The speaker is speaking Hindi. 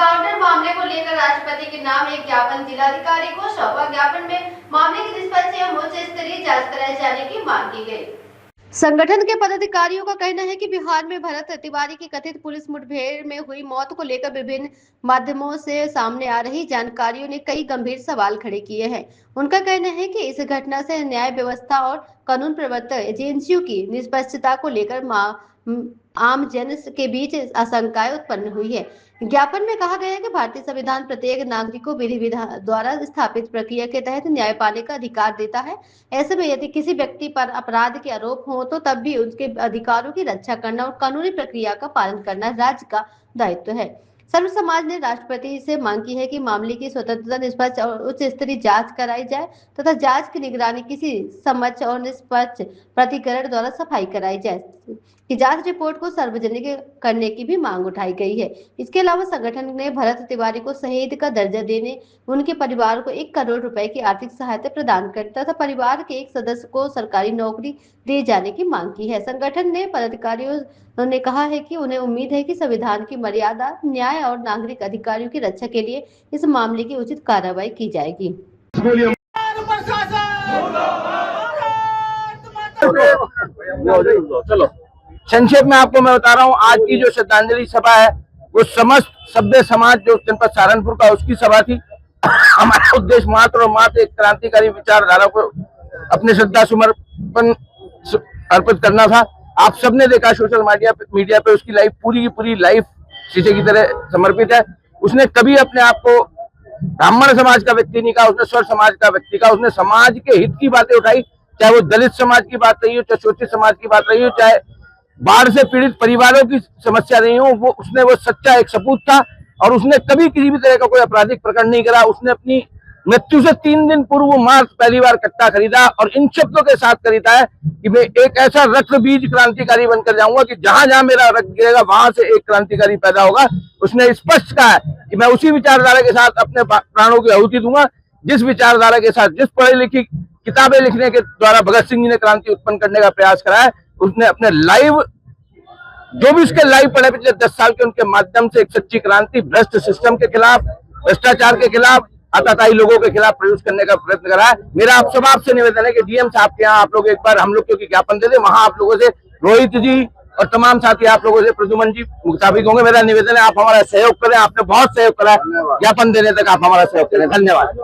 एनकाउंटर मामले को लेकर राष्ट्रपति के नाम एक ज्ञापन जिलाधिकारी को सौंपा। ज्ञापन में मामले की निष्पक्ष एवं उच्च स्तरीय जांच कराए जाने की मांग की गई। संगठन के पदाधिकारियों का कहना है कि बिहार में भरत तिवारी की कथित पुलिस मुठभेड़ में हुई मौत को लेकर विभिन्न माध्यमों से सामने आ रही जानकारियों ने कई गंभीर सवाल खड़े किए हैं। उनका कहना है कि इस घटना से न्याय व्यवस्था और कानून प्रवर्तक एजेंसियों की निष्पक्षता को लेकर आम जन के बीच आशंकाएं उत्पन्न हुई है। ज्ञापन में कहा गया है कि भारतीय संविधान प्रत्येक नागरिक को विधि द्वारा स्थापित प्रक्रिया के तहत न्याय पाने का अधिकार देता है। ऐसे में यदि किसी व्यक्ति पर अपराध के आरोप हो तो तब भी उसके अधिकारों की रक्षा करना और कानूनी प्रक्रिया का पालन करना राज्य का दायित्व है। सर्व समाज ने राष्ट्रपति से मांग की है कि मामले की स्वतंत्रता, निष्पक्ष और उच्च स्तरीय जांच कराई जाए तथा जांच की निगरानी किसी समक्ष और निष्पक्ष प्राधिकरण द्वारा सफाई कराई जाए कि जांच रिपोर्ट को सार्वजनिक करने की भी मांग उठाई गई है। इसके अलावा संगठन ने भरत तिवारी को शहीद का दर्जा देने, उनके परिवार को 1 करोड़ रुपए की आर्थिक सहायता प्रदान करने तथा परिवार के एक सदस्य को सरकारी नौकरी दिए जाने की मांग की है। संगठन ने पदाधिकारियों ने कहा है कि उन्हें उम्मीद है कि संविधान की मर्यादा, न्याय और नागरिक अधिकारियों की रक्षा के लिए इस मामले की उचित कार्रवाई की जाएगी। चलो संक्षेप में आपको मैं बता रहा हूँ, आज की जो श्रद्धांजलि सभा है वो समस्त सभ्य समाज जो जनपद सहारनपुर का उसकी सभा थी। हमारा उद्देश्य मात्र और मात्र एक क्रांतिकारी विचारधारा को अपने श्रद्धा समर्पण अर्पित करना था। आप सबने देखा सोशल मीडिया पे उसकी लाइफ पूरी की पूरी लाइफ शीशे की तरह समर्पित है। उसने कभी अपने आप को ब्राह्मण समाज का व्यक्ति नहीं कहा, उसने स्वर समाज का व्यक्ति कहा। उसने समाज के हित की बातें उठाई, चाहे वो दलित समाज की बात रही हो, चाहे शोषित समाज की बात रही हो, चाहे बाढ़ से पीड़ित परिवारों की समस्या नहीं हो। वो सच्चा एक सपूत था और उसने कभी किसी भी तरह का कोई आपराधिक प्रकरण नहीं करा। उसने अपनी मृत्यु से 3 दिन पूर्व मार्च पहली बार कट्टा खरीदा और इन शब्दों के साथ खरीदा है कि मैं एक ऐसा रक्त बीज क्रांतिकारी बनकर जाऊंगा कि जहां जहां मेरा रक्त गिरेगा वहां से एक क्रांतिकारी पैदा होगा। उसने स्पष्ट कहा है कि मैं उसी विचारधारा के साथ अपने प्राणों की आहुति दूंगा, जिस विचारधारा के साथ, जिस पढ़ी लिखी किताबें लिखने के द्वारा भगत सिंह जी ने क्रांति उत्पन्न करने का प्रयास करा है। उसने अपने लाइव जो भी उसके लाइव पढ़े पिछले 10 साल के, उनके माध्यम से एक सच्ची क्रांति भ्रष्ट सिस्टम के खिलाफ, भ्रष्टाचार के खिलाफ, आताताई लोगों के खिलाफ प्रयुक्त करने का प्रयत्न करा है। मेरा आप सब आपसे निवेदन है कि डीएम साहब के यहाँ आप लोग एक बार हम लोग क्योंकि ज्ञापन दे दे, वहां आप लोगों से रोहित जी और तमाम साथी आप लोगों से प्रद्युमन जी मुताबिक होंगे। मेरा निवेदन है आप हमारा सहयोग करें। आपने बहुत सहयोग करा है, ज्ञापन देने तक आप हमारा सहयोग करें। धन्यवाद।